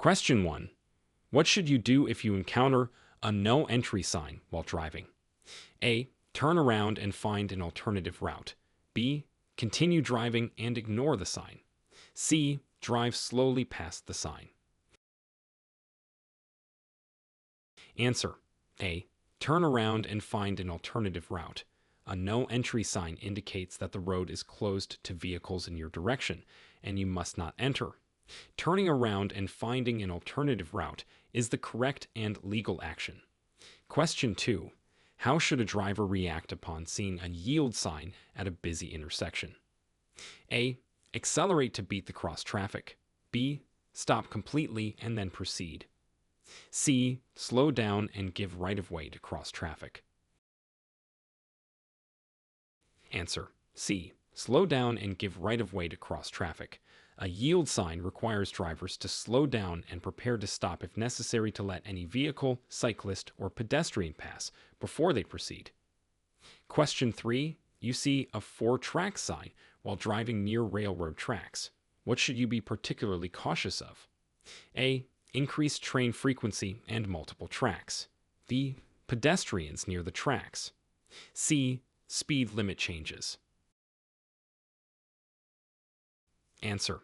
Question 1. What should you do if you encounter a no entry sign while driving? A. Turn around and find an alternative route. B. Continue driving and ignore the sign. C. Drive slowly past the sign. Answer. A. Turn around and find an alternative route. A no entry sign indicates that the road is closed to vehicles in your direction, and you must not enter. Turning around and finding an alternative route is the correct and legal action. Question 2. How should a driver react upon seeing a yield sign at a busy intersection? A. Accelerate to beat the cross traffic. B. Stop completely and then proceed. C. Slow down and give right-of-way to cross traffic. Answer. C. Slow down and give right-of-way to cross traffic. A yield sign requires drivers to slow down and prepare to stop if necessary to let any vehicle, cyclist, or pedestrian pass before they proceed. Question 3. You see a 4-track sign while driving near railroad tracks. What should you be particularly cautious of? A. Increased train frequency and multiple tracks. B. Pedestrians near the tracks. C. Speed limit changes. Answer.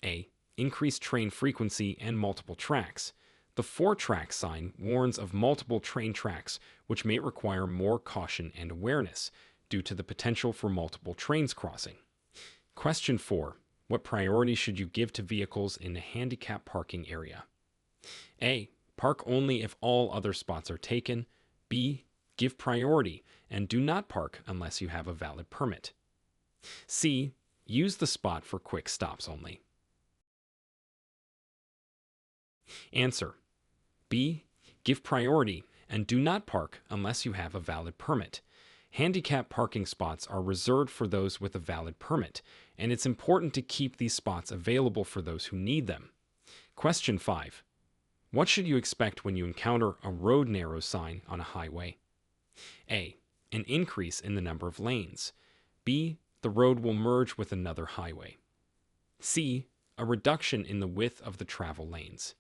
A. Increased train frequency and multiple tracks. The 4-track sign warns of multiple train tracks, which may require more caution and awareness due to the potential for multiple trains crossing. Question 4. What priority should you give to vehicles in a handicap parking area? A. Park only if all other spots are taken. B. Give priority and do not park unless you have a valid permit. C. Use the spot for quick stops only. Answer. B. Give priority and do not park unless you have a valid permit. Handicap parking spots are reserved for those with a valid permit, and it's important to keep these spots available for those who need them. Question 5. What should you expect when you encounter a road narrow sign on a highway? A. An increase in the number of lanes. B. The road will merge with another highway. C. A reduction in the width of the travel lanes.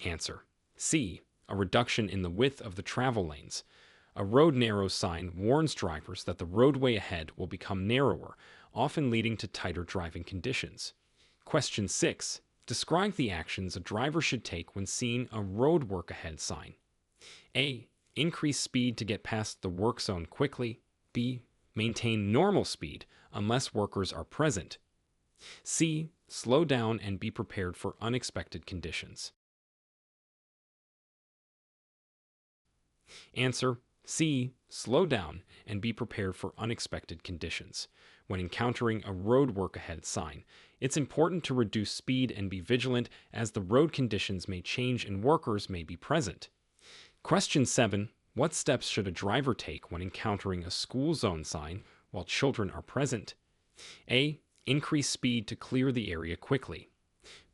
Answer. C. A reduction in the width of the travel lanes. A road narrow sign warns drivers that the roadway ahead will become narrower, often leading to tighter driving conditions. Question 6. Describe the actions a driver should take when seeing a road work ahead sign. A. Increase speed to get past the work zone quickly. B. Maintain normal speed unless workers are present. C. Slow down and be prepared for unexpected conditions. Answer. C. Slow down and be prepared for unexpected conditions. When encountering a road work ahead sign, it's important to reduce speed and be vigilant as the road conditions may change and workers may be present. Question 7. What steps should a driver take when encountering a school zone sign while children are present? A. Increase speed to clear the area quickly.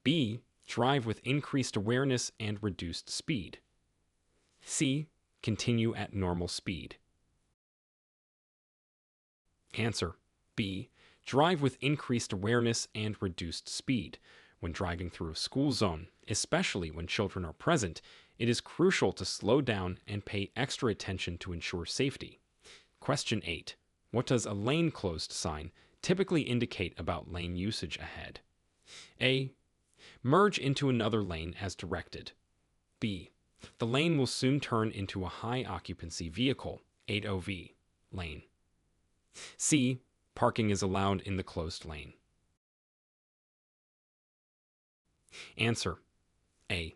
B. Drive with increased awareness and reduced speed. C. Continue at normal speed. Answer. B. Drive with increased awareness and reduced speed. When driving through a school zone, especially when children are present, it is crucial to slow down and pay extra attention to ensure safety. Question 8. What does a lane closed sign typically indicate about lane usage ahead? A. Merge into another lane as directed. B. The lane will soon turn into a high occupancy vehicle, 8OV, lane. C. Parking is allowed in the closed lane. Answer. A.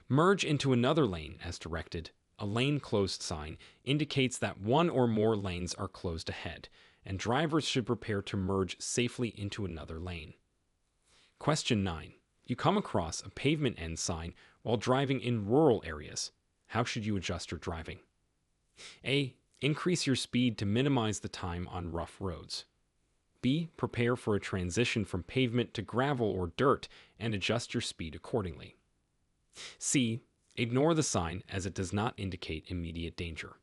Merge into another lane as directed. A lane closed sign indicates that one or more lanes are closed ahead, and drivers should prepare to merge safely into another lane. Question 9. You come across a pavement end sign while driving in rural areas. How should you adjust your driving? A. Increase your speed to minimize the time on rough roads. B. Prepare for a transition from pavement to gravel or dirt and adjust your speed accordingly. C. Ignore the sign as it does not indicate immediate danger.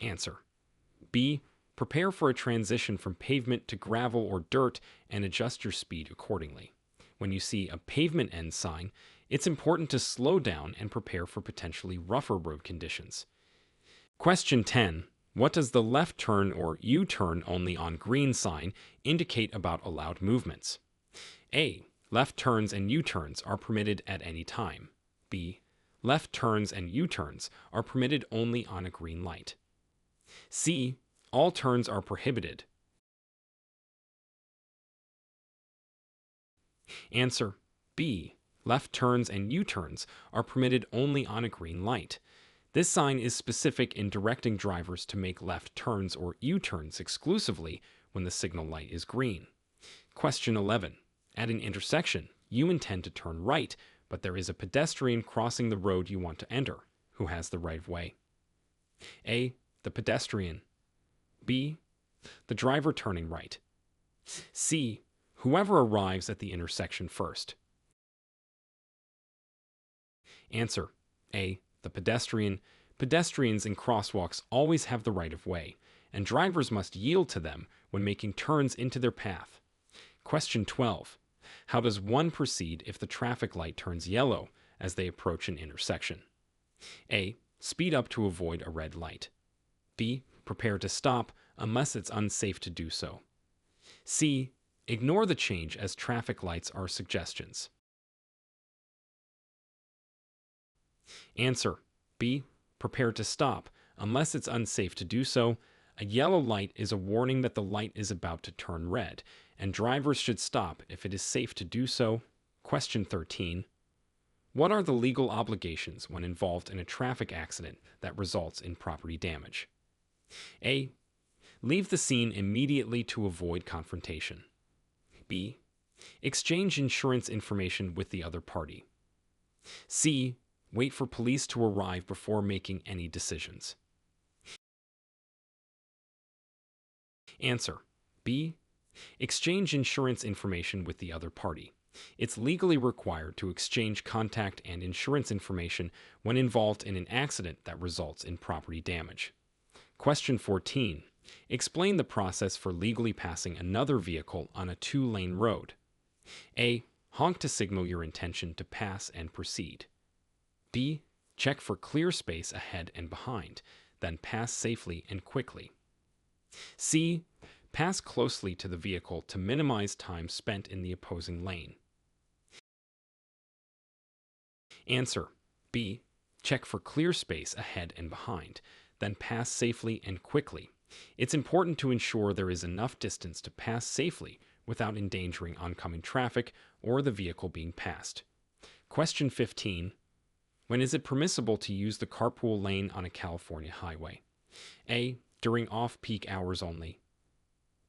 Answer. B. Prepare for a transition from pavement to gravel or dirt and adjust your speed accordingly. When you see a pavement end sign, it's important to slow down and prepare for potentially rougher road conditions. Question 10. What does the left turn or U-turn only on green sign indicate about allowed movements? A. Left turns and U-turns are permitted at any time. B. Left turns and U-turns are permitted only on a green light. C. All turns are prohibited. Answer: B. Left turns and U-turns are permitted only on a green light. This sign is specific in directing drivers to make left turns or U-turns exclusively when the signal light is green. Question 11. At an intersection, you intend to turn right, but there is a pedestrian crossing the road you want to enter. Who has the right of way? A. The pedestrian. B. The driver turning right. C. Whoever arrives at the intersection first. Answer: A. The pedestrian. Pedestrians in crosswalks always have the right of way, and drivers must yield to them when making turns into their path. Question 12. How does one proceed if the traffic light turns yellow as they approach an intersection? A. Speed up to avoid a red light. B. Prepare to stop unless it's unsafe to do so. C. Ignore the change as traffic lights are suggestions. Answer: B. Prepare to stop unless it's unsafe to do so. A yellow light is a warning that the light is about to turn red, and drivers should stop if it is safe to do so. Question 13. What are the legal obligations when involved in a traffic accident that results in property damage? A. Leave the scene immediately to avoid confrontation. B. Exchange insurance information with the other party. C. Wait for police to arrive before making any decisions. Answer: B. Exchange insurance information with the other party. It's legally required to exchange contact and insurance information when involved in an accident that results in property damage. Question 14. Explain the process for legally passing another vehicle on a two-lane road. A. Honk to signal your intention to pass and proceed. B. Check for clear space ahead and behind, then pass safely and quickly. C. Pass closely to the vehicle to minimize time spent in the opposing lane. Answer: B. Check for clear space ahead and behind, then pass safely and quickly. It's important to ensure there is enough distance to pass safely without endangering oncoming traffic or the vehicle being passed. Question 15. When is it permissible to use the carpool lane on a California highway? A. During off-peak hours only.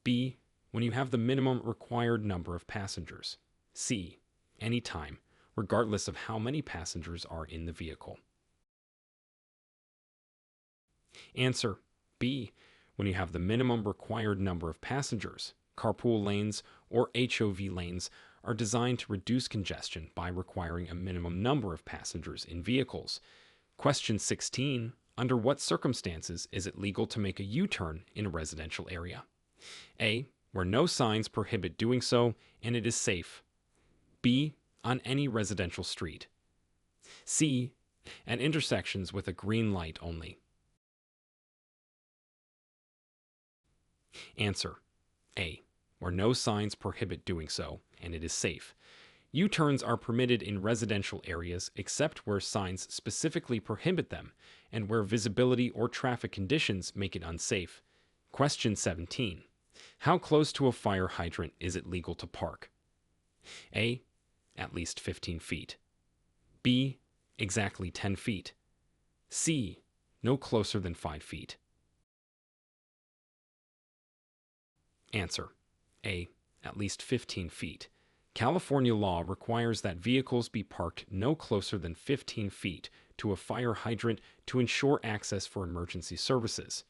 B. When you have the minimum required number of passengers. C. Anytime, regardless of how many passengers are in the vehicle. Answer: B. When you have the minimum required number of passengers. Carpool lanes, or HOV lanes, are designed to reduce congestion by requiring a minimum number of passengers in vehicles. Question 16. Under what circumstances is it legal to make a U-turn in a residential area? A. Where no signs prohibit doing so and it is safe. B. On any residential street. C. At intersections with a green light only. Answer: A. Where no signs prohibit doing so and it is safe. U-turns are permitted in residential areas except where signs specifically prohibit them and where visibility or traffic conditions make it unsafe. Question 17. How close to a fire hydrant is it legal to park? A. At least 15 feet. B. Exactly 10 feet. C. No closer than 5 feet. Answer: A. At least 15 feet. California law requires that vehicles be parked no closer than 15 feet to a fire hydrant to ensure access for emergency services.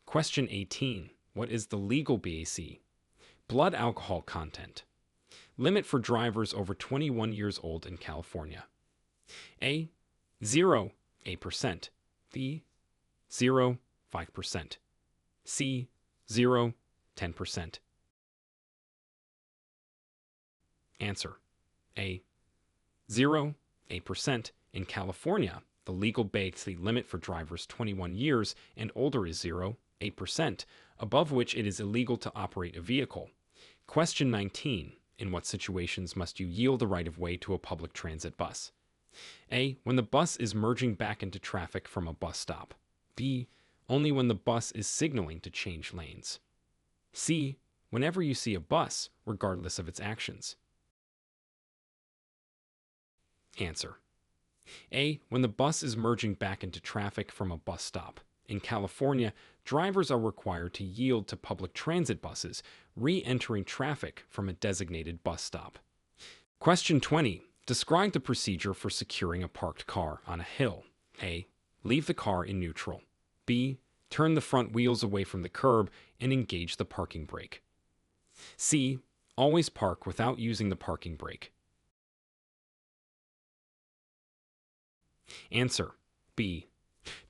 Question 18. What is the legal BAC? Blood alcohol content. Limit for drivers over 21 years old in California. A. 0.8%. B. 0.5%. C. 0, 10%. Answer: A. 0, 8%. In California, the legal base limit for drivers 21 years and older is 0, 8%, above which it is illegal to operate a vehicle. Question 19. In what situations must you yield the right-of-way to a public transit bus? A. When the bus is merging back into traffic from a bus stop. B. Only when the bus is signaling to change lanes. C. Whenever you see a bus, regardless of its actions. Answer: A. When the bus is merging back into traffic from a bus stop. In California, drivers are required to yield to public transit buses re-entering traffic from a designated bus stop. Question 20. Describe the procedure for securing a parked car on a hill. A. Leave the car in neutral. B. Turn the front wheels away from the curb and engage the parking brake. C. Always park without using the parking brake. Answer: B.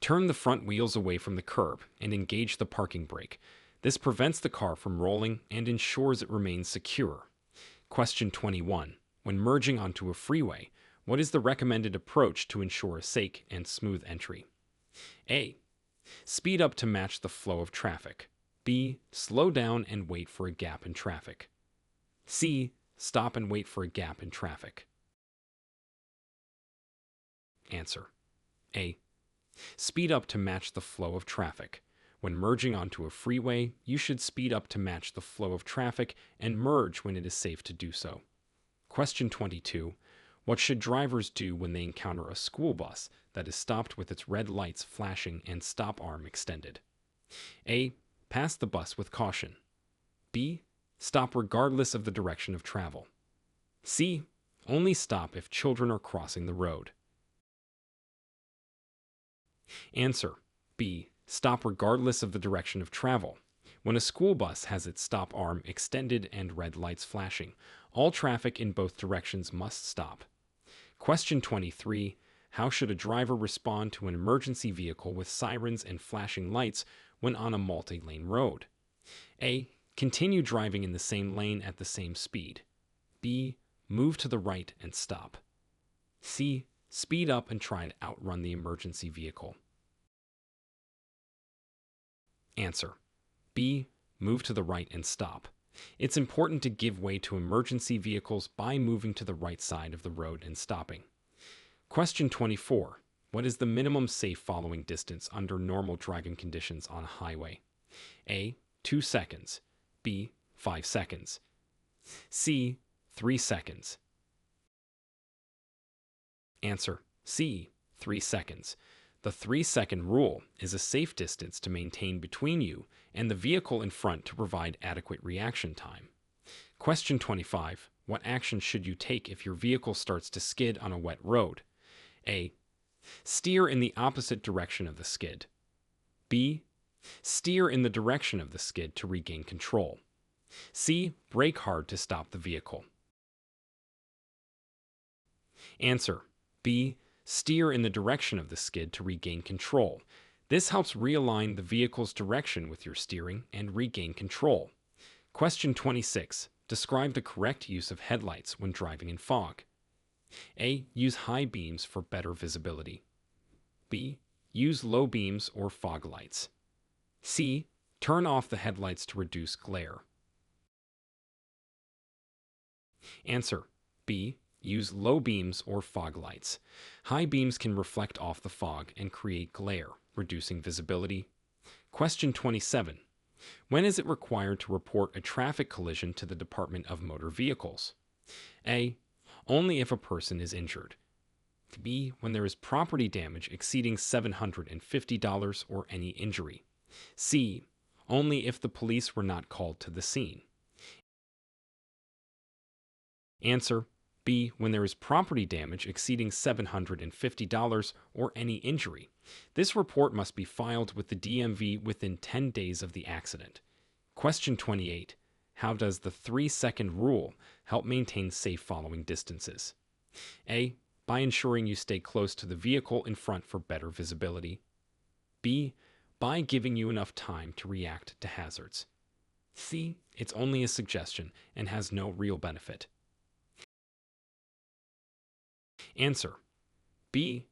Turn the front wheels away from the curb and engage the parking brake. This prevents the car from rolling and ensures it remains secure. Question 21. When merging onto a freeway, what is the recommended approach to ensure a safe and smooth entry? A. Speed up to match the flow of traffic. B. Slow down and wait for a gap in traffic. C. Stop and wait for a gap in traffic. Answer: A. Speed up to match the flow of traffic. When merging onto a freeway, you should speed up to match the flow of traffic and merge when it is safe to do so. Question 22. What should drivers do when they encounter a school bus that is stopped with its red lights flashing and stop arm extended? A. Pass the bus with caution. B. Stop regardless of the direction of travel. C. Only stop if children are crossing the road. Answer: B. Stop regardless of the direction of travel. When a school bus has its stop arm extended and red lights flashing, all traffic in both directions must stop. Question 23. How should a driver respond to an emergency vehicle with sirens and flashing lights when on a multi-lane road? A. Continue driving in the same lane at the same speed. B. Move to the right and stop. C. Speed up and try to outrun the emergency vehicle. Answer: B. Move to the right and stop. It's important to give way to emergency vehicles by moving to the right side of the road and stopping. Question 24. What is the minimum safe following distance under normal driving conditions on a highway? A. 2 seconds. B. 5 seconds. C. 3 seconds. Answer: C. 3 seconds. The 3-second rule is a safe distance to maintain between you and the vehicle in front to provide adequate reaction time. Question 25. What action should you take if your vehicle starts to skid on a wet road? A. Steer in the opposite direction of the skid. B. Steer in the direction of the skid to regain control. C. Brake hard to stop the vehicle. Answer: B. Steer in the direction of the skid to regain control. This helps realign the vehicle's direction with your steering and regain control. Question 26. Describe the correct use of headlights when driving in fog. A. Use high beams for better visibility. B. Use low beams or fog lights. C. Turn off the headlights to reduce glare. Answer: B. Use low beams or fog lights. High beams can reflect off the fog and create glare, reducing visibility. Question 27. When is it required to report a traffic collision to the Department of Motor Vehicles? A. Only if a person is injured. B. When there is property damage exceeding $750 or any injury. C. Only if the police were not called to the scene. Answer: B. When there is property damage exceeding $750 or any injury. This report must be filed with the DMV within 10 days of the accident. Question 28. How does the 3-second rule help maintain safe following distances? A. By ensuring you stay close to the vehicle in front for better visibility. B. By giving you enough time to react to hazards. C. It's only a suggestion and has no real benefit. Answer. B.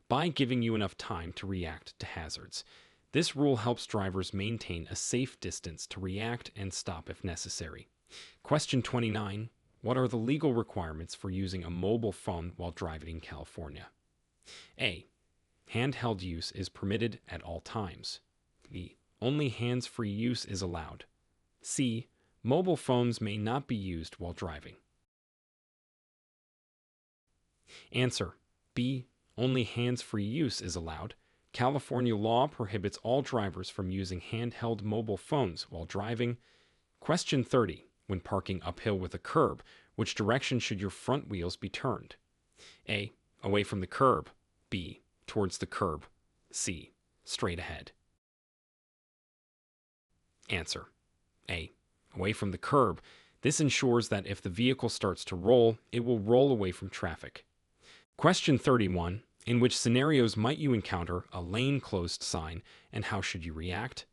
By giving you enough time to react to hazards. This rule helps drivers maintain a safe distance to react and stop if necessary. Question 29. What are the legal requirements for using a mobile phone while driving in California? A. Handheld use is permitted at all times. B. Only hands-free use is allowed. C. Mobile phones may not be used while driving. Answer. B. Only hands-free use is allowed. California law prohibits all drivers from using handheld mobile phones while driving. Question 30. When parking uphill with a curb, which direction should your front wheels be turned? A. Away from the curb. B. Towards the curb. C. Straight ahead. Answer. A. Away from the curb. This ensures that if the vehicle starts to roll, it will roll away from traffic. Question 31. In which scenarios might you encounter a lane closed sign, and how should you react?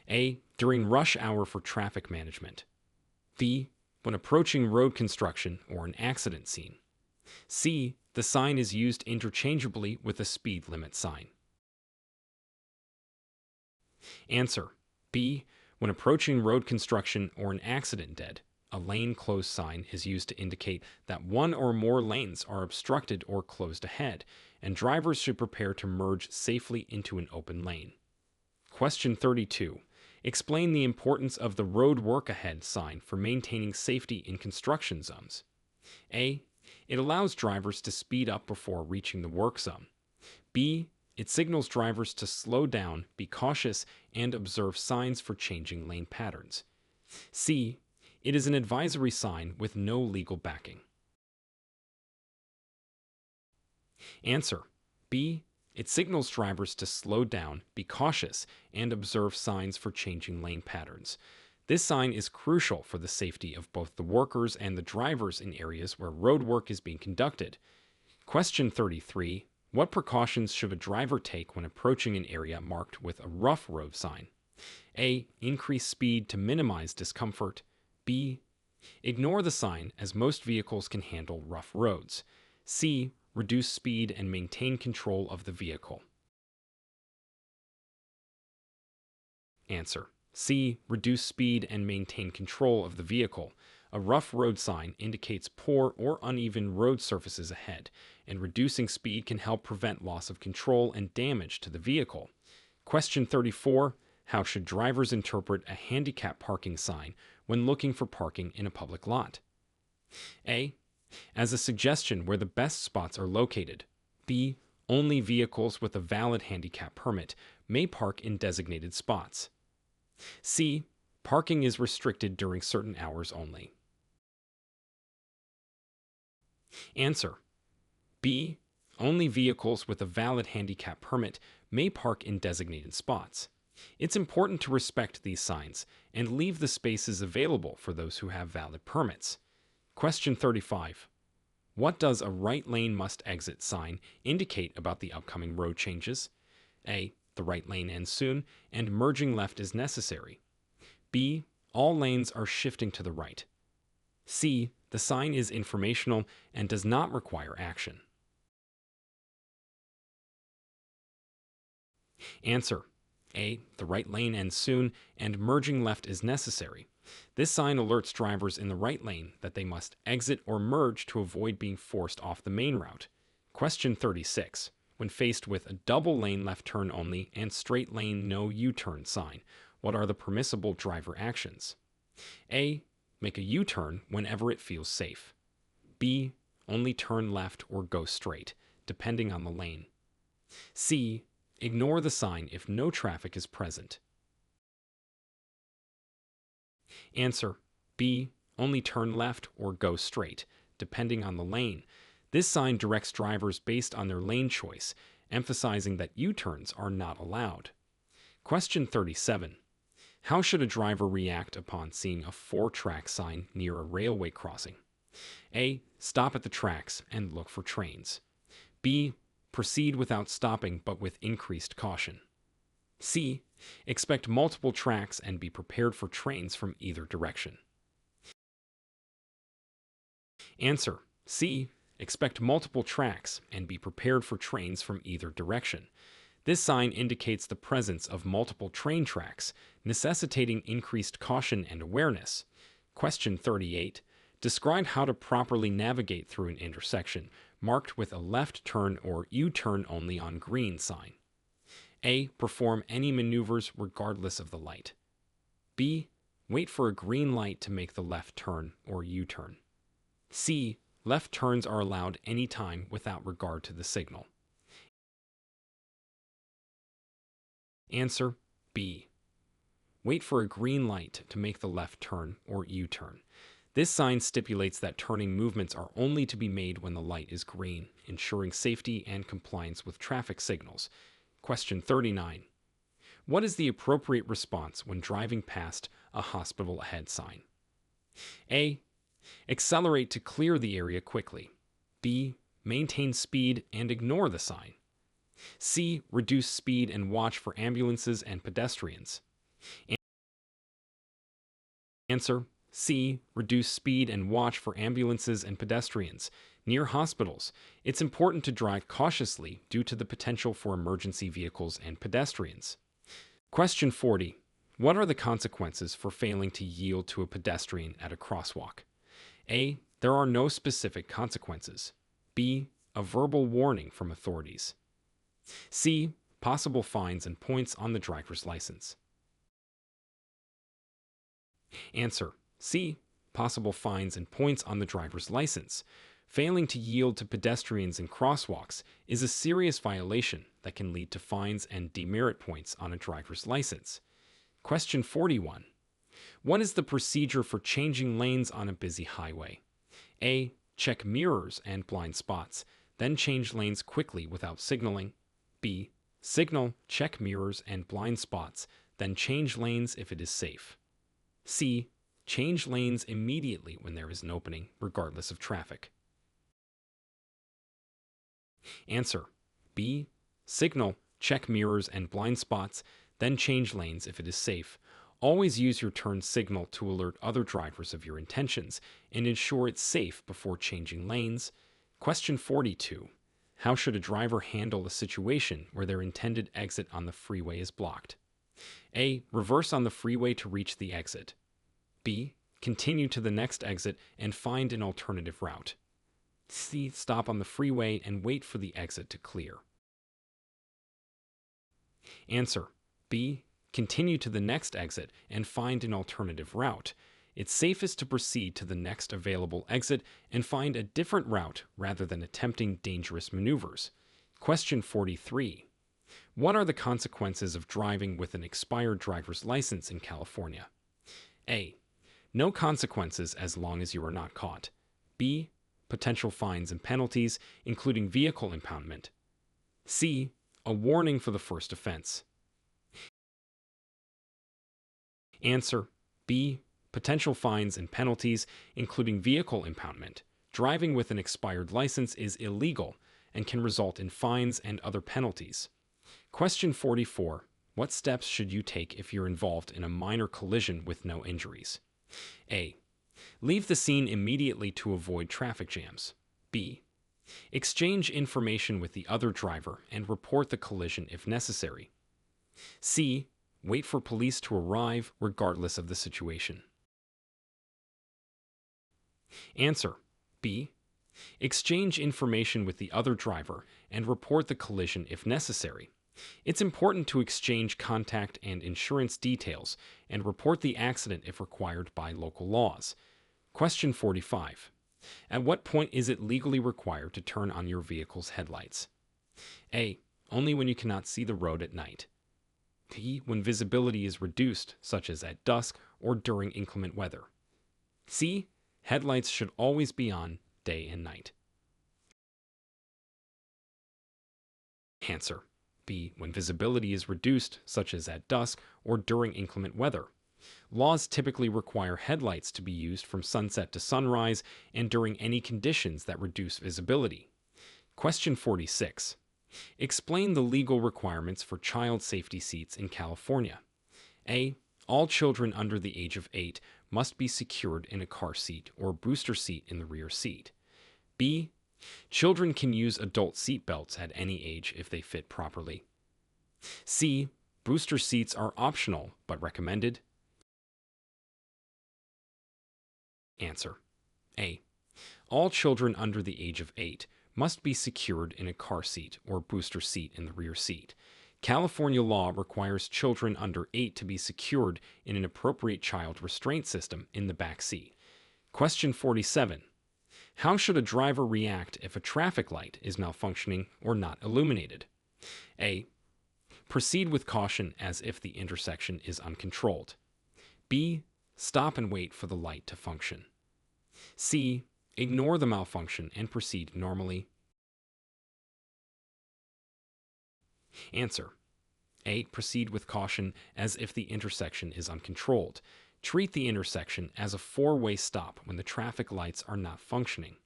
A. During rush hour for traffic management. B. When approaching road construction or an accident scene. C. The sign is used interchangeably with a speed limit sign. Answer. B. When approaching road construction or an accident dead, a lane closed sign is used to indicate that one or more lanes are obstructed or closed ahead, and drivers should prepare to merge safely into an open lane. Question 32. Explain the importance of the road work ahead sign for maintaining safety in construction zones. A. It allows drivers to speed up before reaching the work zone. B. It signals drivers to slow down, be cautious, and observe signs for changing lane patterns. C. It is an advisory sign with no legal backing. Answer. B. It signals drivers to slow down, be cautious, and observe signs for changing lane patterns. This sign is crucial for the safety of both the workers and the drivers in areas where road work is being conducted. Question 33. What precautions should a driver take when approaching an area marked with a rough road sign? A. Increase speed to minimize discomfort. B. Ignore the sign as most vehicles can handle rough roads. C. Reduce speed and maintain control of the vehicle. Answer. C. Reduce speed and maintain control of the vehicle. A rough road sign indicates poor or uneven road surfaces ahead, and reducing speed can help prevent loss of control and damage to the vehicle. Question 34. How should drivers interpret a handicap parking sign when looking for parking in a public lot? A. As a suggestion where the best spots are located. B. Only vehicles with a valid handicap permit may park in designated spots. C. Parking is restricted during certain hours only. Answer. B. Only vehicles with a valid handicap permit may park in designated spots. It's important to respect these signs and leave the spaces available for those who have valid permits. Question 35. What does a right lane must exit sign indicate about the upcoming road changes? A. The right lane ends soon, and merging left is necessary. B. All lanes are shifting to the right. C. The sign is informational and does not require action. Answer. A. The right lane ends soon, and merging left is necessary. This sign alerts drivers in the right lane that they must exit or merge to avoid being forced off the main route. Question 36. When faced with a double lane left turn only and straight lane no U-turn sign, what are the permissible driver actions? A. Make a U-turn whenever it feels safe. B. Only turn left or go straight, depending on the lane. C. Ignore the sign if no traffic is present. Answer. B. Only turn left or go straight, depending on the lane. This sign directs drivers based on their lane choice, emphasizing that U-turns are not allowed. Question 37. How should a driver react upon seeing a 4-track sign near a railway crossing? A. Stop at the tracks and look for trains. B. Proceed without stopping but with increased caution. C. Expect multiple tracks and be prepared for trains from either direction. Answer C. Expect multiple tracks and be prepared for trains from either direction. This sign indicates the presence of multiple train tracks, necessitating increased caution and awareness. Question 38. Describe how to properly navigate through an intersection marked with a left turn or U-turn only on green sign. A. Perform any maneuvers regardless of the light. B. Wait for a green light to make the left turn or U-turn. C. Left turns are allowed anytime without regard to the signal. Answer B. Wait for a green light to make the left turn or U-turn. This sign stipulates that turning movements are only to be made when the light is green, ensuring safety and compliance with traffic signals. Question 39. What is the appropriate response when driving past a hospital ahead sign? A. Accelerate to clear the area quickly. B. Maintain speed and ignore the sign. C. Reduce speed and watch for ambulances and pedestrians. Answer C. Reduce speed and watch for ambulances and pedestrians. Near hospitals, it's important to drive cautiously due to the potential for emergency vehicles and pedestrians. Question 40. What are the consequences for failing to yield to a pedestrian at a crosswalk? A. There are no specific consequences. B. A verbal warning from authorities. C. Possible fines and points on the driver's license. Answer C. Possible fines and points on the driver's license. Failing to yield to pedestrians in crosswalks is a serious violation that can lead to fines and demerit points on a driver's license. Question 41. What is the procedure for changing lanes on a busy highway? A. Check mirrors and blind spots, then change lanes quickly without signaling. B. Signal, check mirrors and blind spots, then change lanes if it is safe. C. Change lanes immediately when there is an opening, regardless of traffic. Answer B. Signal, check mirrors and blind spots, then change lanes if it is safe. Always use your turn signal to alert other drivers of your intentions and ensure it's safe before changing lanes. Question 42. How should a driver handle a situation where their intended exit on the freeway is blocked? A. Reverse on the freeway to reach the exit. B. Continue to the next exit and find an alternative route. C. Stop on the freeway and wait for the exit to clear. Answer B. Continue to the next exit and find an alternative route. It's safest to proceed to the next available exit and find a different route rather than attempting dangerous maneuvers. Question 43. What are the consequences of driving with an expired driver's license in California? A. No consequences as long as you are not caught. B. Potential fines and penalties, including vehicle impoundment. C. A warning for the first offense. Answer B. Potential fines and penalties, including vehicle impoundment. Driving with an expired license is illegal and can result in fines and other penalties. Question 44. What steps should you take if you're involved in a minor collision with no injuries? A. Leave the scene immediately to avoid traffic jams. B. Exchange information with the other driver and report the collision if necessary. C. Wait for police to arrive regardless of the situation. Answer B. Exchange information with the other driver and report the collision if necessary. It's important to exchange contact and insurance details and report the accident if required by local laws. Question 45. At what point is it legally required to turn on your vehicle's headlights? A. Only when you cannot see the road at night. B. When visibility is reduced, such as at dusk or during inclement weather. C. Headlights should always be on day and night. Answer B. When visibility is reduced, such as at dusk or during inclement weather. Laws typically require headlights to be used from sunset to sunrise and during any conditions that reduce visibility. Question 46. Explain the legal requirements for child safety seats in California. A. All children under the age of 8 must be secured in a car seat or booster seat in the rear seat. B. Children can use adult seat belts at any age if they fit properly. C. Booster seats are optional but recommended. Answer. A. All children under the age of 8 must be secured in a car seat or booster seat in the rear seat. California law requires children under 8 to be secured in an appropriate child restraint system in the back seat. Question 47. How should a driver react if a traffic light is malfunctioning or not illuminated? A. Proceed with caution as if the intersection is uncontrolled. B. Stop and wait for the light to function. C. Ignore the malfunction and proceed normally. Answer. A. Proceed with caution as if the intersection is uncontrolled. Treat the intersection as a four-way stop when the traffic lights are not functioning.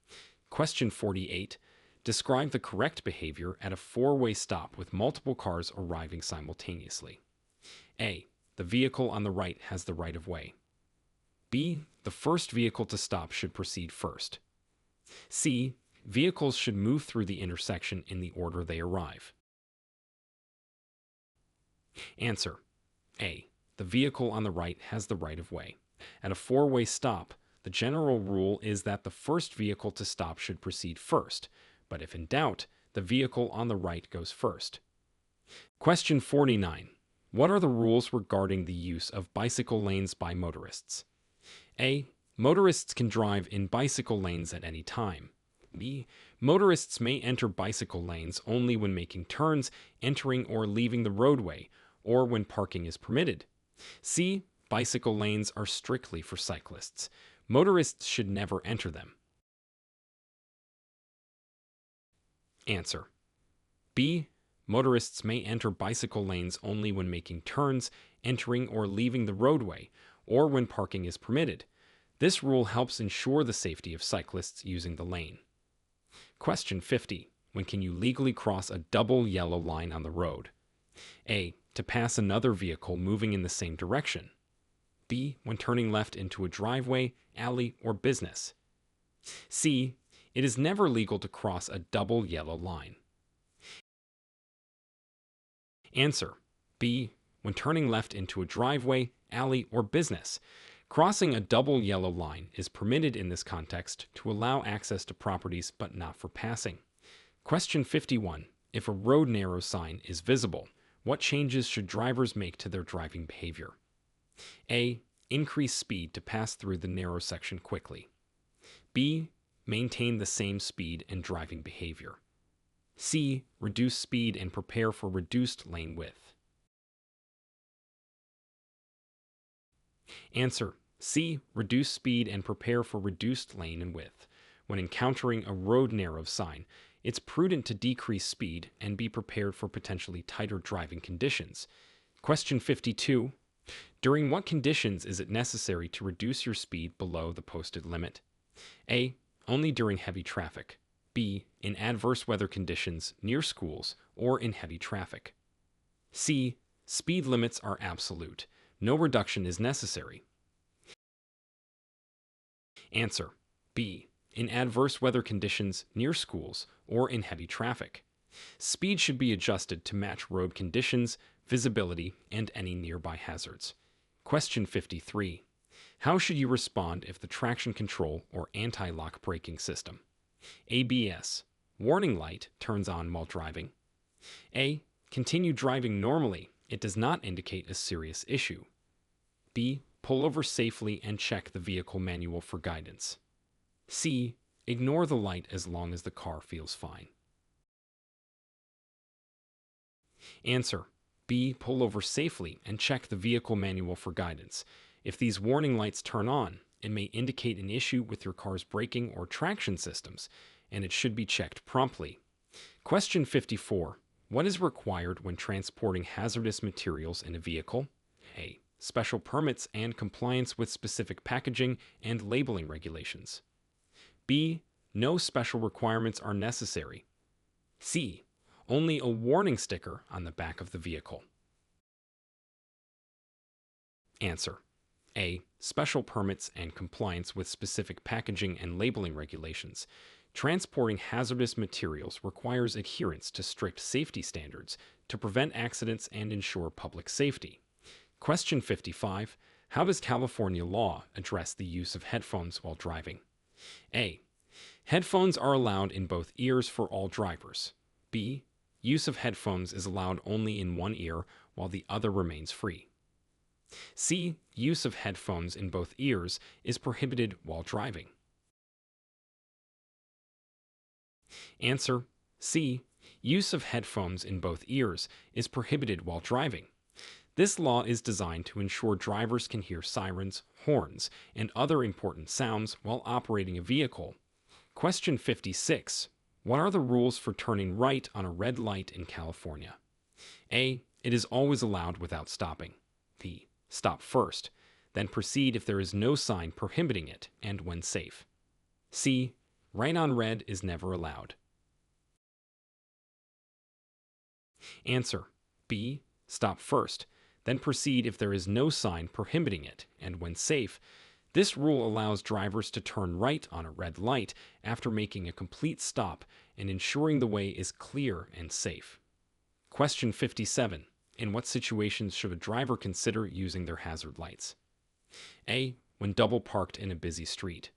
Question 48. Describe the correct behavior at a four-way stop with multiple cars arriving simultaneously. A. The vehicle on the right has the right of way. B. The first vehicle to stop should proceed first. C. Vehicles should move through the intersection in the order they arrive. Answer. A. The vehicle on the right has the right of way. At a four-way stop, the general rule is that the first vehicle to stop should proceed first, but if in doubt, the vehicle on the right goes first. Question 49. What are the rules regarding the use of bicycle lanes by motorists? A. Motorists can drive in bicycle lanes at any time. B. Motorists may enter bicycle lanes only when making turns, entering or leaving the roadway, or when parking is permitted. C. Bicycle lanes are strictly for cyclists. Motorists should never enter them. Answer. B. Motorists may enter bicycle lanes only when making turns, entering or leaving the roadway, or when parking is permitted. This rule helps ensure the safety of cyclists using the lane. Question 50. When can you legally cross a double yellow line on the road? A. To pass another vehicle moving in the same direction. B. When turning left into a driveway, alley, or business. C. It is never legal to cross a double yellow line. Answer. B. When turning left into a driveway, alley, or business. Crossing a double yellow line is permitted in this context to allow access to properties but not for passing. Question 51. If a road narrow sign is visible, what changes should drivers make to their driving behavior? A. Increase speed to pass through the narrow section quickly. B. Maintain the same speed and driving behavior. C. Reduce speed and prepare for reduced lane width. Answer. C. Reduce speed and prepare for reduced lane and width. When encountering a road narrow sign, it's prudent to decrease speed and be prepared for potentially tighter driving conditions. Question 52. During what conditions is it necessary to reduce your speed below the posted limit? A. Only during heavy traffic. B. In adverse weather conditions, near schools, or in heavy traffic. C. Speed limits are absolute. No reduction is necessary. Answer. B. In adverse weather conditions, near schools, or in heavy traffic. Speed should be adjusted to match road conditions, visibility, and any nearby hazards. Question 53. How should you respond if the traction control or anti-lock braking system, ABS, warning light turns on while driving? A. Continue driving normally. It does not indicate a serious issue. B. Pull over safely and check the vehicle manual for guidance. C. Ignore the light as long as the car feels fine. Answer. B. Pull over safely and check the vehicle manual for guidance. If these warning lights turn on, it may indicate an issue with your car's braking or traction systems, and it should be checked promptly. Question 54. What is required when transporting hazardous materials in a vehicle? A. Special permits and compliance with specific packaging and labeling regulations. B. No special requirements are necessary. C. only a warning sticker on the back of the vehicle. Answer: A. Special permits and compliance with specific packaging and labeling regulations. Transporting hazardous materials requires adherence to strict safety standards to prevent accidents and ensure public safety. Question 55. How does California law address the use of headphones while driving? A. Headphones are allowed in both ears for all drivers. B. Use of headphones is allowed only in one ear while the other remains free. C. Use of headphones in both ears is prohibited while driving. Answer: C. Use of headphones in both ears is prohibited while driving. This law is designed to ensure drivers can hear sirens, horns, and other important sounds while operating a vehicle. Question 56. What are the rules for turning right on a red light in California? A. It is always allowed without stopping. B. Stop first, then proceed if there is no sign prohibiting it and when safe. C. Right on red is never allowed. Answer: B. Stop first, then proceed if there is no sign prohibiting it and when safe. This rule allows drivers to turn right on a red light after making a complete stop and ensuring the way is clear and safe. Question 57. In what situations should a driver consider using their hazard lights? A. When double parked in a busy street.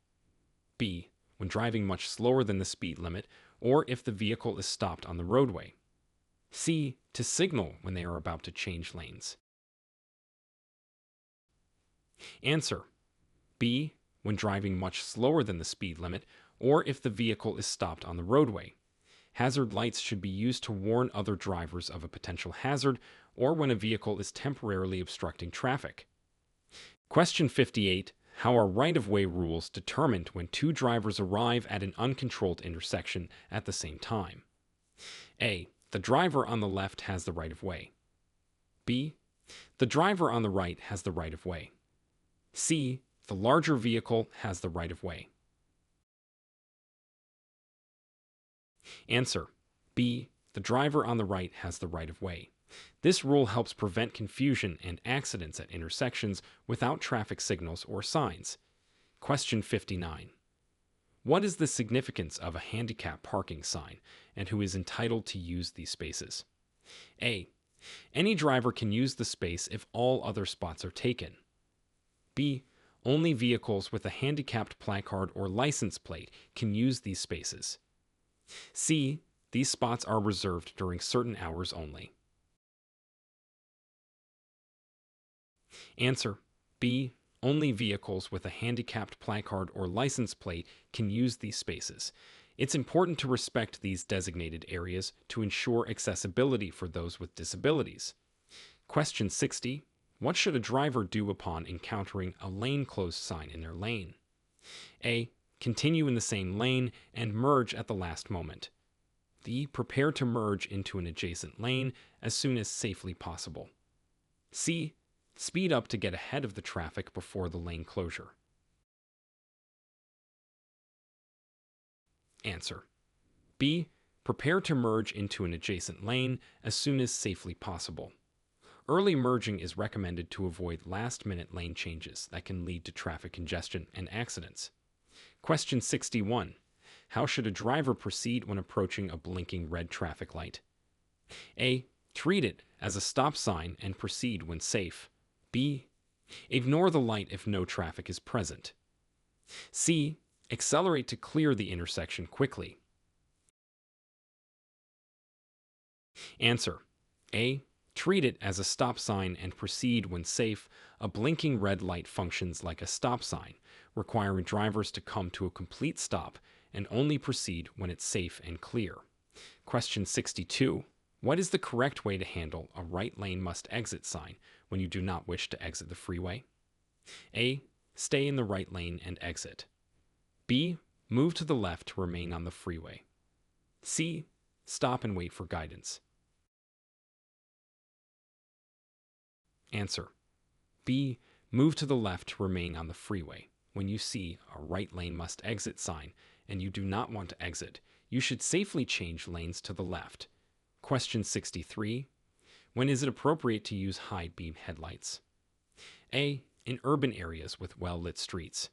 B. When driving much slower than the speed limit or if the vehicle is stopped on the roadway. C. To signal when they are about to change lanes. Answer: B. When driving much slower than the speed limit or if the vehicle is stopped on the roadway. Hazard lights should be used to warn other drivers of a potential hazard or when a vehicle is temporarily obstructing traffic. Question 58. How are right-of-way rules determined when two drivers arrive at an uncontrolled intersection at the same time? A. The driver on the left has the right-of-way. B. The driver on the right has the right-of-way. C. The larger vehicle has the right-of-way. Answer: B. The driver on the right has the right-of-way. This rule helps prevent confusion and accidents at intersections without traffic signals or signs. Question 59. What is the significance of a handicap parking sign and who is entitled to use these spaces? A. Any driver can use the space if all other spots are taken. B. Only vehicles with a handicapped placard or license plate can use these spaces. C. These spots are reserved during certain hours only. Answer: B. Only vehicles with a handicapped placard or license plate can use these spaces. It's important to respect these designated areas to ensure accessibility for those with disabilities. Question 60. What should a driver do upon encountering a lane closed sign in their lane? A. Continue in the same lane and merge at the last moment. B. Prepare to merge into an adjacent lane as soon as safely possible. C. Speed up to get ahead of the traffic before the lane closure. Answer: B. Prepare to merge into an adjacent lane as soon as safely possible. Early merging is recommended to avoid last-minute lane changes that can lead to traffic congestion and accidents. Question 61. How should a driver proceed when approaching a blinking red traffic light? A. Treat it as a stop sign and proceed when safe. B. Ignore the light if no traffic is present. C. Accelerate to clear the intersection quickly. Answer: A. Treat it as a stop sign and proceed when safe. A blinking red light functions like a stop sign, requiring drivers to come to a complete stop and only proceed when it's safe and clear. Question 62. What is the correct way to handle a right lane must exit sign when you do not wish to exit the freeway? A. Stay in the right lane and exit. B. Move to the left to remain on the freeway. C. Stop and wait for guidance. Answer: B. Move to the left to remain on the freeway. When you see a right lane must exit sign and you do not want to exit, you should safely change lanes to the left. Question 63. When is it appropriate to use high beam headlights? A. In urban areas with well-lit streets.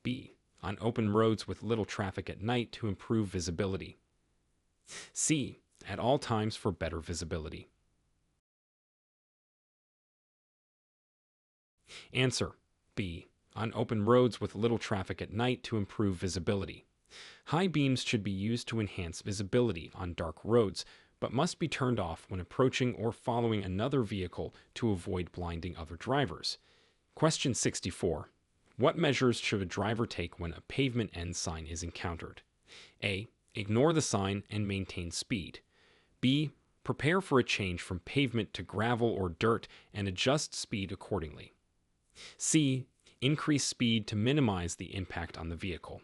B. On open roads with little traffic at night to improve visibility. C. At all times for better visibility. Answer. B. On open roads with little traffic at night to improve visibility. High beams should be used to enhance visibility on dark roads, but must be turned off when approaching or following another vehicle to avoid blinding other drivers. Question 64. What measures should a driver take when a pavement end sign is encountered? A. Ignore the sign and maintain speed. B. Prepare for a change from pavement to gravel or dirt and adjust speed accordingly. C. Increase speed to minimize the impact on the vehicle.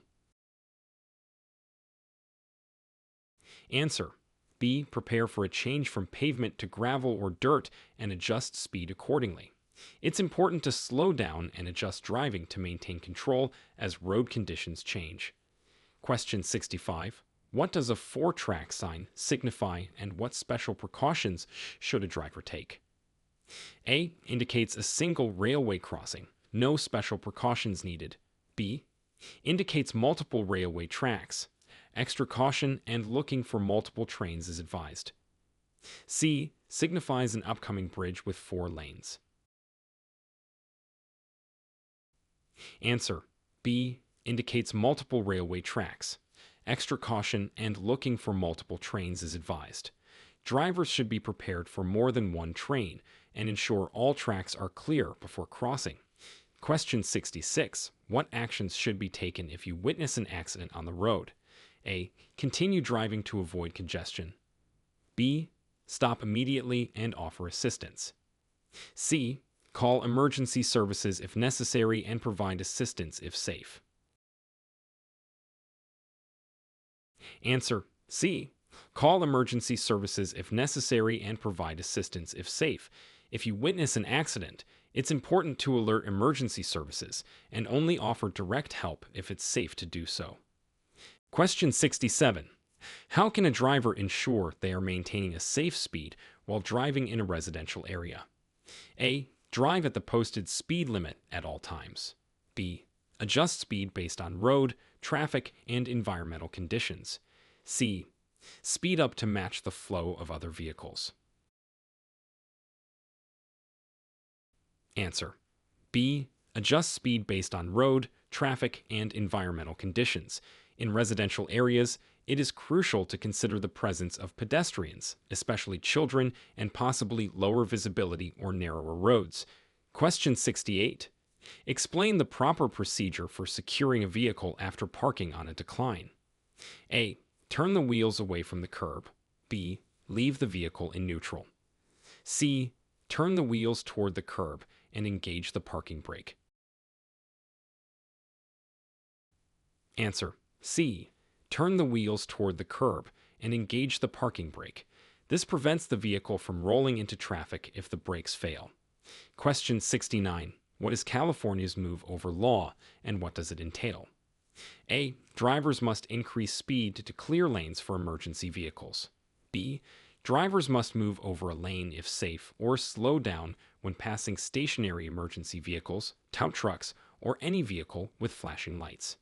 Answer. B. Prepare for a change from pavement to gravel or dirt and adjust speed accordingly. It's important to slow down and adjust driving to maintain control as road conditions change. Question 65. What does a 4-track sign signify and what special precautions should a driver take? A. Indicates a single railway crossing. No special precautions needed. B. Indicates multiple railway tracks. Extra caution and looking for multiple trains is advised. C. Signifies an upcoming bridge with 4 lanes. Answer. B. Indicates multiple railway tracks. Extra caution and looking for multiple trains is advised. Drivers should be prepared for more than one train and ensure all tracks are clear before crossing. Question 66. What actions should be taken if you witness an accident on the road? A. Continue driving to avoid congestion. B. Stop immediately and offer assistance. C. Call emergency services if necessary and provide assistance if safe. Answer. C. Call emergency services if necessary and provide assistance if safe. If you witness an accident, it's important to alert emergency services and only offer direct help if it's safe to do so. Question 67. How can a driver ensure they are maintaining a safe speed while driving in a residential area? A. Drive at the posted speed limit at all times. B. Adjust speed based on road, traffic, and environmental conditions. C. Speed up to match the flow of other vehicles. Answer. B. Adjust speed based on road, traffic, and environmental conditions. In residential areas, it is crucial to consider the presence of pedestrians, especially children, and possibly lower visibility or narrower roads. Question 68. Explain the proper procedure for securing a vehicle after parking on a decline. A. Turn the wheels away from the curb. B. Leave the vehicle in neutral. C. Turn the wheels toward the curb and engage the parking brake. Answer. C. Turn the wheels toward the curb and engage the parking brake. This prevents the vehicle from rolling into traffic if the brakes fail. Question 69. What is California's move over law and what does it entail? A. Drivers must increase speed to clear lanes for emergency vehicles. B. Drivers must move over a lane if safe or slow down when passing stationary emergency vehicles, tow trucks, or any vehicle with flashing lights.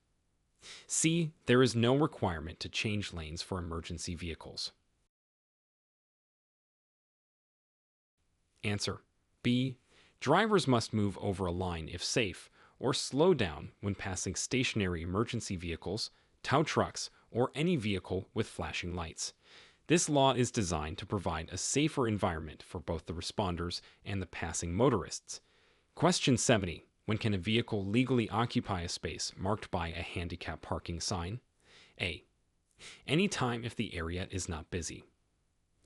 C. There is no requirement to change lanes for emergency vehicles. Answer. B. Drivers must move over a line if safe or slow down when passing stationary emergency vehicles, tow trucks, or any vehicle with flashing lights. This law is designed to provide a safer environment for both the responders and the passing motorists. Question 70. When can a vehicle legally occupy a space marked by a handicap parking sign? A. Anytime if the area is not busy.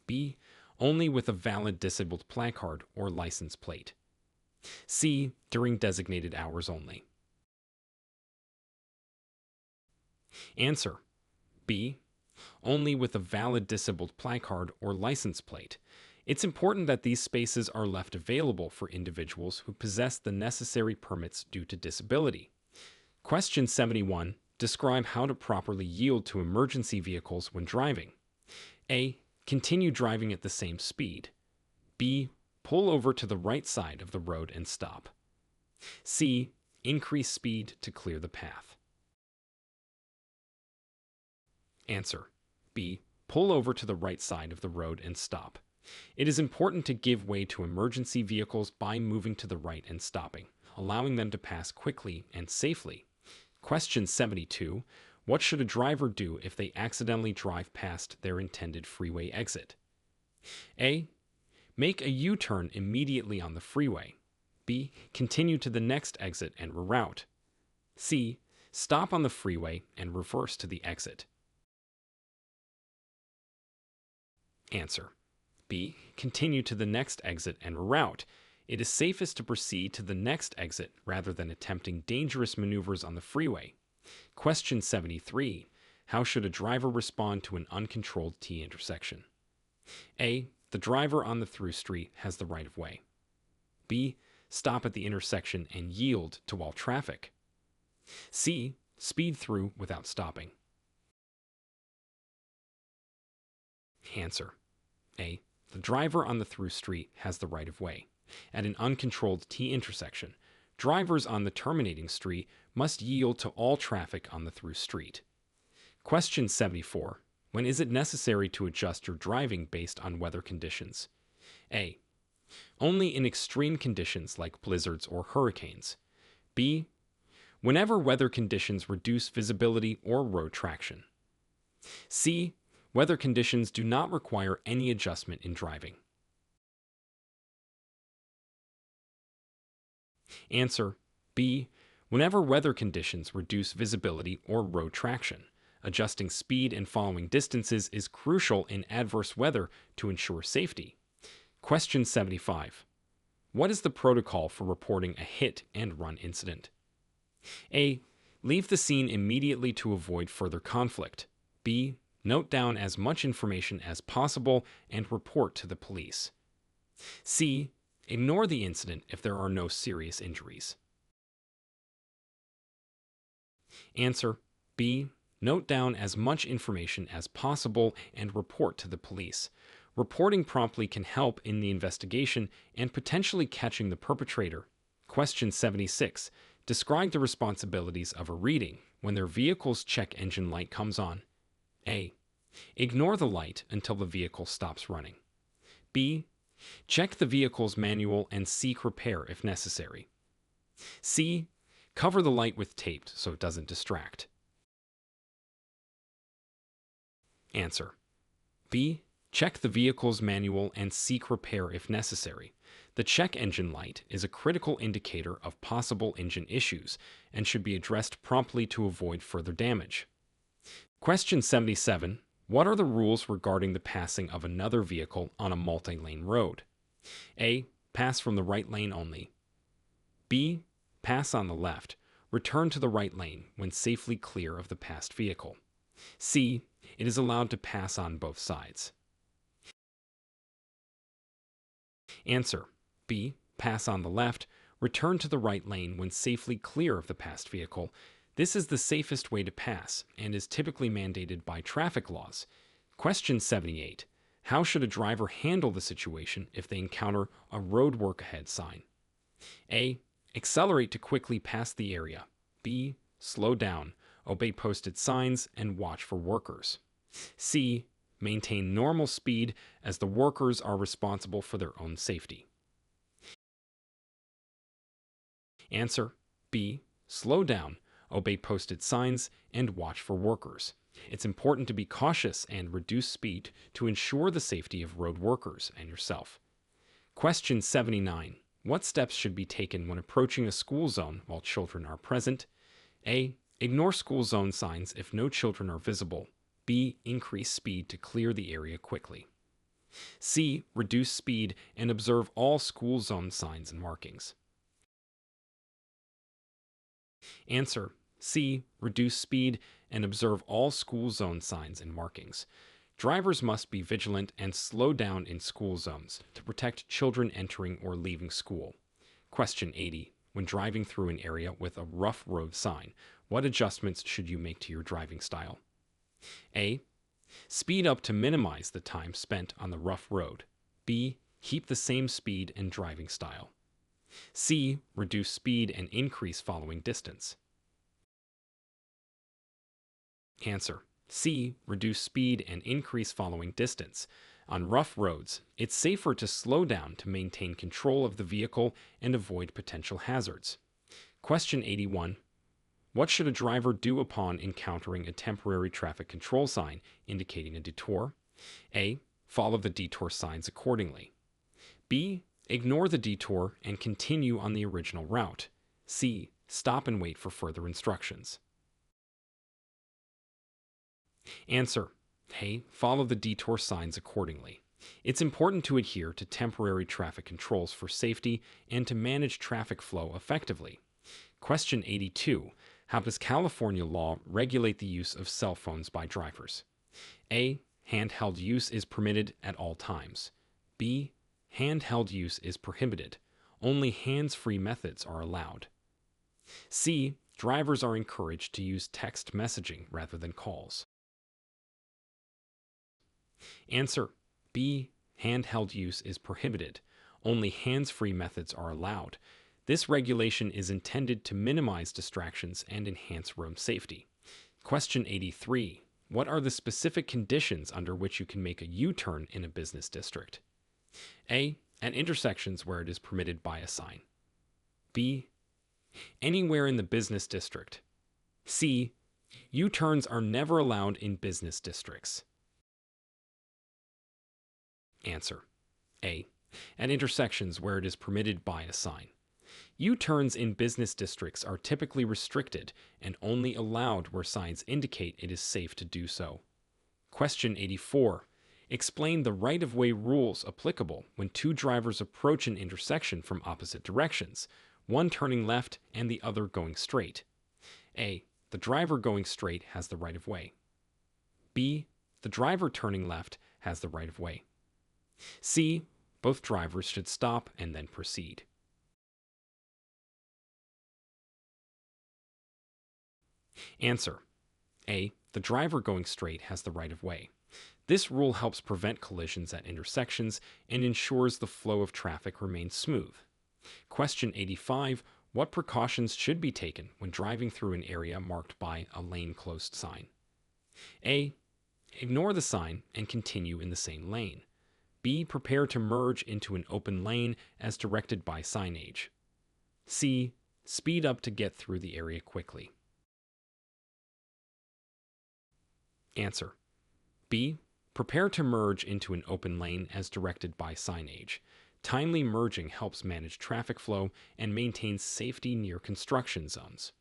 B. Only with a valid disabled placard or license plate. C. During designated hours only. Answer. B. Only with a valid disabled placard or license plate. It's important that these spaces are left available for individuals who possess the necessary permits due to disability. Question 71. Describe how to properly yield to emergency vehicles when driving. A. Continue driving at the same speed. B. Pull over to the right side of the road and stop. C. Increase speed to clear the path. Answer: B. Pull over to the right side of the road and stop. It is important to give way to emergency vehicles by moving to the right and stopping, allowing them to pass quickly and safely. Question 72. What should a driver do if they accidentally drive past their intended freeway exit? A. Make a U-turn immediately on the freeway. B. Continue to the next exit and reroute. C. Stop on the freeway and reverse to the exit. Answer: B. Continue to the next exit and reroute. It is safest to proceed to the next exit rather than attempting dangerous maneuvers on the freeway. Question 73. How should a driver respond to an uncontrolled T intersection? A. The driver on the through street has the right of way. B. Stop at the intersection and yield to all traffic. C. Speed through without stopping. Answer: A. The driver on the through street has the right of way. At an uncontrolled T intersection, drivers on the terminating street must yield to all traffic on the through street. Question 74. When is it necessary to adjust your driving based on weather conditions? A. Only in extreme conditions like blizzards or hurricanes. B. Whenever weather conditions reduce visibility or road traction. C. Weather conditions do not require any adjustment in driving. Answer: B. Whenever weather conditions reduce visibility or road traction. Adjusting speed and following distances is crucial in adverse weather to ensure safety. Question 75. What is the protocol for reporting a hit and run incident? A. Leave the scene immediately to avoid further conflict. B. Note down as much information as possible and report to the police. C. Ignore the incident if there are no serious injuries. Answer: B. Note down as much information as possible and report to the police. Reporting promptly can help in the investigation and potentially catching the perpetrator. Question 76. Describe the responsibilities of a reading when their vehicle's check engine light comes on. A. Ignore the light until the vehicle stops running. B. Check the vehicle's manual and seek repair if necessary. C. Cover the light with tape so it doesn't distract. Answer: B. Check the vehicle's manual and seek repair if necessary. The check engine light is a critical indicator of possible engine issues and should be addressed promptly to avoid further damage. Question 77. What are the rules regarding the passing of another vehicle on a multi-lane road? A. Pass from the right lane only. B. Pass on the left. Return to the right lane when safely clear of the passed vehicle. C. It is allowed to pass on both sides. Answer: B. Pass on the left. Return to the right lane when safely clear of the passed vehicle. This is the safest way to pass and is typically mandated by traffic laws. Question 78. How should a driver handle the situation if they encounter a road work ahead sign? A. Accelerate to quickly pass the area. B. Slow down, obey posted signs, and watch for workers. C. Maintain normal speed as the workers are responsible for their own safety. Answer: B. Slow down, obey posted signs, and watch for workers. It's important to be cautious and reduce speed to ensure the safety of road workers and yourself. Question 79. What steps should be taken when approaching a school zone while children are present? A. Ignore school zone signs if no children are visible. B. Increase speed to clear the area quickly. C. Reduce speed and observe all school zone signs and markings. Answer: C. Reduce speed and observe all school zone signs and markings. Drivers must be vigilant and slow down in school zones to protect children entering or leaving school. Question 80. When driving through an area with a rough road sign, what adjustments should you make to your driving style? A. Speed up to minimize the time spent on the rough road. B. Keep the same speed and driving style. C. Reduce speed and increase following distance. Answer. C. Reduce speed and increase following distance. On rough roads, it's safer to slow down to maintain control of the vehicle and avoid potential hazards. Question 81. What should a driver do upon encountering a temporary traffic control sign indicating a detour? A. Follow the detour signs accordingly. B. Ignore the detour and continue on the original route. C. Stop and wait for further instructions. Answer. A. Follow the detour signs accordingly. It's important to adhere to temporary traffic controls for safety and to manage traffic flow effectively. Question 82. How does California law regulate the use of cell phones by drivers? A. Handheld use is permitted at all times. B. Handheld use is prohibited. Only hands-free methods are allowed. C. Drivers are encouraged to use text messaging rather than calls. Answer. B. Handheld use is prohibited. Only hands-free methods are allowed. This regulation is intended to minimize distractions and enhance road safety. Question 83. What are the specific conditions under which you can make a U-turn in a business district? A. At intersections where it is permitted by a sign. B. Anywhere in the business district. C. U-turns are never allowed in business districts. Answer. A. At intersections where it is permitted by a sign. U-turns in business districts are typically restricted and only allowed where signs indicate it is safe to do so. Question 84. Explain the right-of-way rules applicable when two drivers approach an intersection from opposite directions, one turning left and the other going straight. A. The driver going straight has the right-of-way. B. The driver turning left has the right-of-way. C. Both drivers should stop and then proceed. Answer. A. The driver going straight has the right-of-way. This rule helps prevent collisions at intersections and ensures the flow of traffic remains smooth. Question 85. What precautions should be taken when driving through an area marked by a lane closed sign? A. Ignore the sign and continue in the same lane. B. Prepare to merge into an open lane as directed by signage. C. Speed up to get through the area quickly. Answer. B. Prepare to merge into an open lane as directed by signage. Timely merging helps manage traffic flow and maintains safety near construction zones.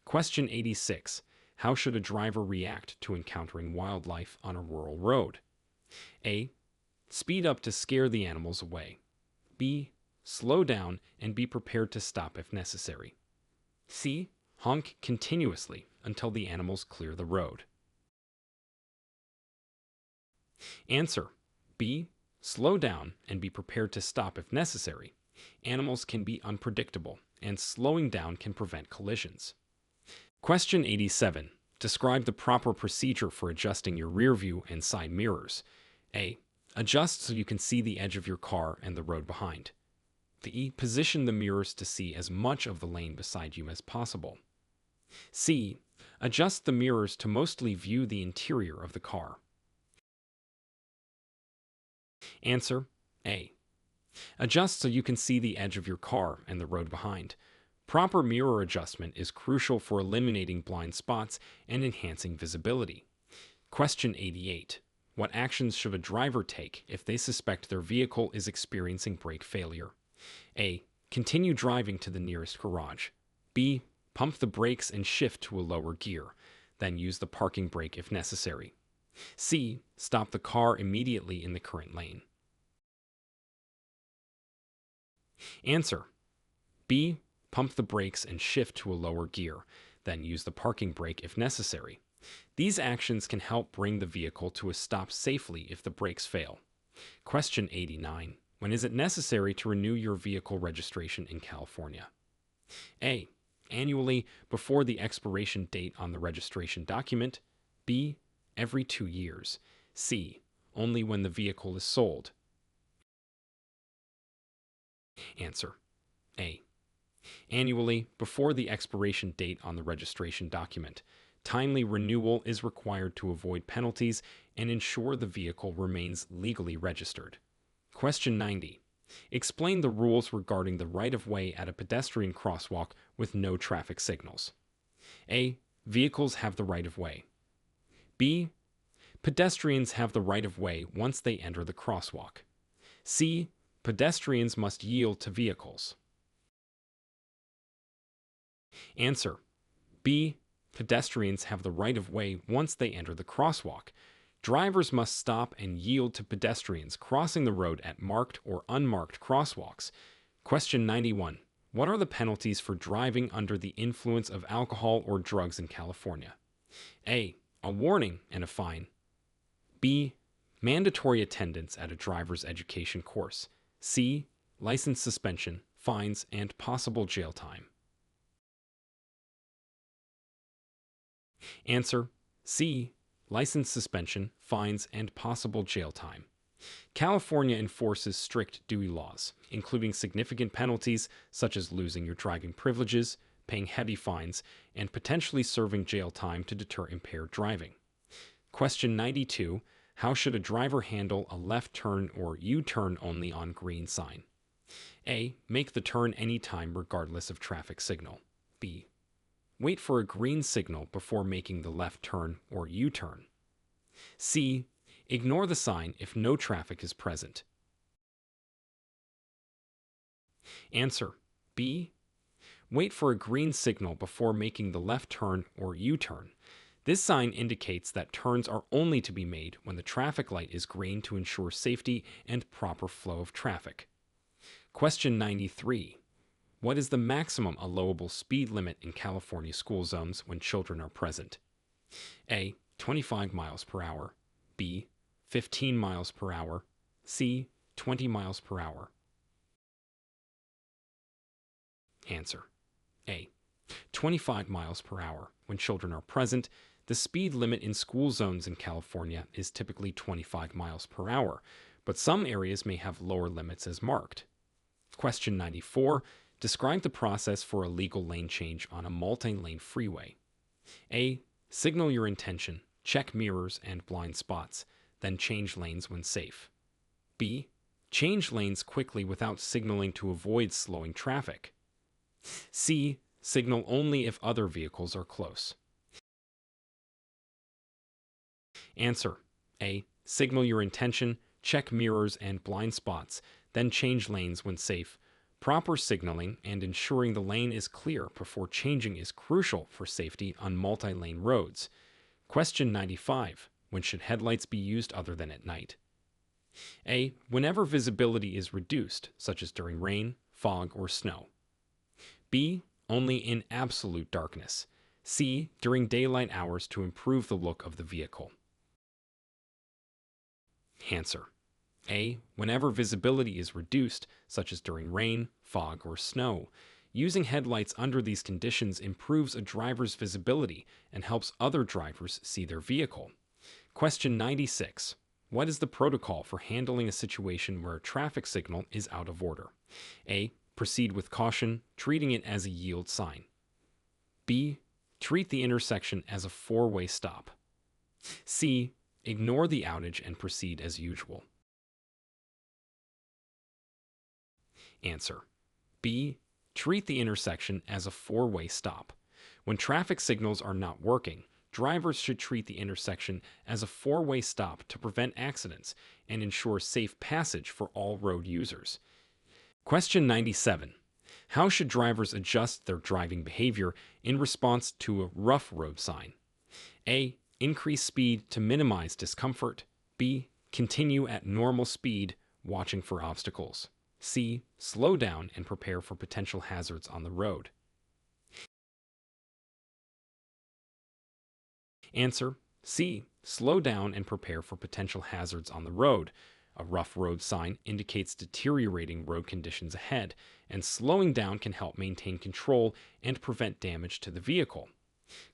Question 86. How should a driver react to encountering wildlife on a rural road? A. Speed up to scare the animals away. B. Slow down and be prepared to stop if necessary. C. Honk continuously until the animals clear the road. Answer. B. Slow down and be prepared to stop if necessary. Animals can be unpredictable, and slowing down can prevent collisions. Question 87. Describe the proper procedure for adjusting your rear view and side mirrors. A. Adjust so you can see the edge of your car and the road behind. B. Position the mirrors to see as much of the lane beside you as possible. C. Adjust the mirrors to mostly view the interior of the car. Answer. A. Adjust so you can see the edge of your car and the road behind. Proper mirror adjustment is crucial for eliminating blind spots and enhancing visibility. Question 88. What actions should a driver take if they suspect their vehicle is experiencing brake failure? A. Continue driving to the nearest garage. B. Pump the brakes and shift to a lower gear, then use the parking brake if necessary. C. Stop the car immediately in the current lane. Answer. B. Pump the brakes and shift to a lower gear, then use the parking brake if necessary. These actions can help bring the vehicle to a stop safely if the brakes fail. Question 89. When is it necessary to renew your vehicle registration in California? A. Annually before the expiration date on the registration document. B. every 2 years. C. Only when the vehicle is sold. Answer: A. Annually, before the expiration date on the registration document. Timely renewal is required to avoid penalties and ensure the vehicle remains legally registered. Question 90. Explain the rules regarding the right-of-way at a pedestrian crosswalk with no traffic signals. A. Vehicles have the right-of-way. B. Pedestrians have the right-of-way once they enter the crosswalk. C. Pedestrians must yield to vehicles. Answer: B. Pedestrians have the right-of-way once they enter the crosswalk. Drivers must stop and yield to pedestrians crossing the road at marked or unmarked crosswalks. Question 91. What are the penalties for driving under the influence of alcohol or drugs in California? A. A warning and a fine. B. Mandatory attendance at a driver's education course. C. License suspension, fines, and possible jail time. Answer: C. License suspension, fines, and possible jail time. California enforces strict duty laws, including significant penalties such as losing your driving privileges, paying heavy fines, and potentially serving jail time to deter impaired driving. Question 92. How should a driver handle a left turn or U-turn only on green sign? A. Make the turn anytime regardless of traffic signal. B. Wait for a green signal before making the left turn or U-turn. C. Ignore the sign if no traffic is present. Answer: B. Wait for a green signal before making the left turn or U-turn. This sign indicates that turns are only to be made when the traffic light is green to ensure safety and proper flow of traffic. Question 93. What is the maximum allowable speed limit in California school zones when children are present? A. 25 miles per hour. B. 15 miles per hour. C. 20 miles per hour. Answer: A. 25 miles per hour. When children are present, the speed limit in school zones in California is typically 25 miles per hour, but some areas may have lower limits as marked. Question 94. Describe the process for a legal lane change on a multi-lane freeway. A. Signal your intention, check mirrors and blind spots, then change lanes when safe. B. Change lanes quickly without signaling to avoid slowing traffic. C. Signal only if other vehicles are close. Answer: A. Signal your intention, check mirrors and blind spots, then change lanes when safe. Proper signaling and ensuring the lane is clear before changing is crucial for safety on multi-lane roads. Question 95. When should headlights be used other than at night? A. Whenever visibility is reduced, such as during rain, fog, or snow. B. Only in absolute darkness. C. During daylight hours to improve the look of the vehicle. Answer: A. Whenever visibility is reduced, such as during rain, fog, or snow. Using headlights under these conditions improves a driver's visibility and helps other drivers see their vehicle. Question 96. What is the protocol for handling a situation where a traffic signal is out of order? A. Proceed with caution, treating it as a yield sign. B. Treat the intersection as a four-way stop. C. Ignore the outage and proceed as usual. Answer: B. Treat the intersection as a four-way stop. When traffic signals are not working, drivers should treat the intersection as a four-way stop to prevent accidents and ensure safe passage for all road users. Question 97. How should drivers adjust their driving behavior in response to a rough road sign? A. Increase speed to minimize discomfort. B. Continue at normal speed, watching for obstacles. C. Slow down and prepare for potential hazards on the road. Answer: C. Slow down and prepare for potential hazards on the road. A rough road sign indicates deteriorating road conditions ahead, and slowing down can help maintain control and prevent damage to the vehicle.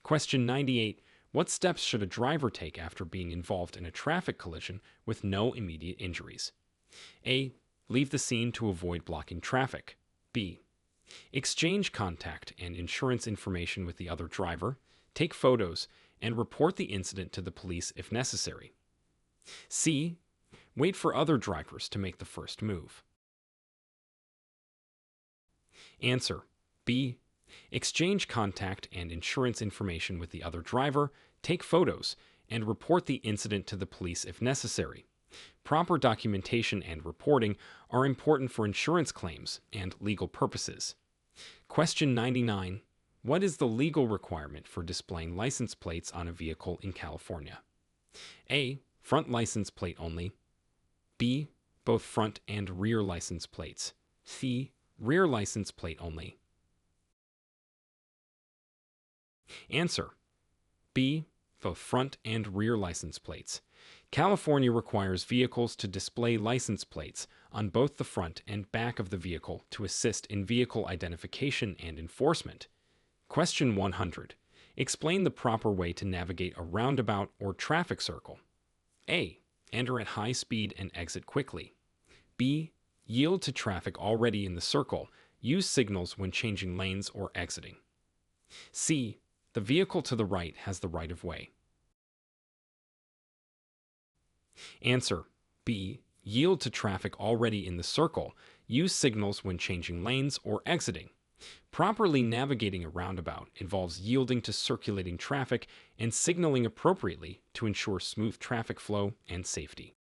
Question 98. What steps should a driver take after being involved in a traffic collision with no immediate injuries? A. Leave the scene to avoid blocking traffic. B. Exchange contact and insurance information with the other driver, take photos, and report the incident to the police if necessary. C. Wait for other drivers to make the first move. Answer: B. Exchange contact and insurance information with the other driver, take photos, and report the incident to the police if necessary. Proper documentation and reporting are important for insurance claims and legal purposes. Question 99. What is the legal requirement for displaying license plates on a vehicle in California? A. Front license plate only. B. Both front and rear license plates. C. Rear license plate only. Answer: B. Both front and rear license plates. California requires vehicles to display license plates on both the front and back of the vehicle to assist in vehicle identification and enforcement. Question 100. Explain the proper way to navigate a roundabout or traffic circle. A. Enter at high speed and exit quickly. B. Yield to traffic already in the circle. Use signals when changing lanes or exiting. C. The vehicle to the right has the right of way. Answer: B. Yield to traffic already in the circle. Use signals when changing lanes or exiting. Properly navigating a roundabout involves yielding to circulating traffic and signaling appropriately to ensure smooth traffic flow and safety.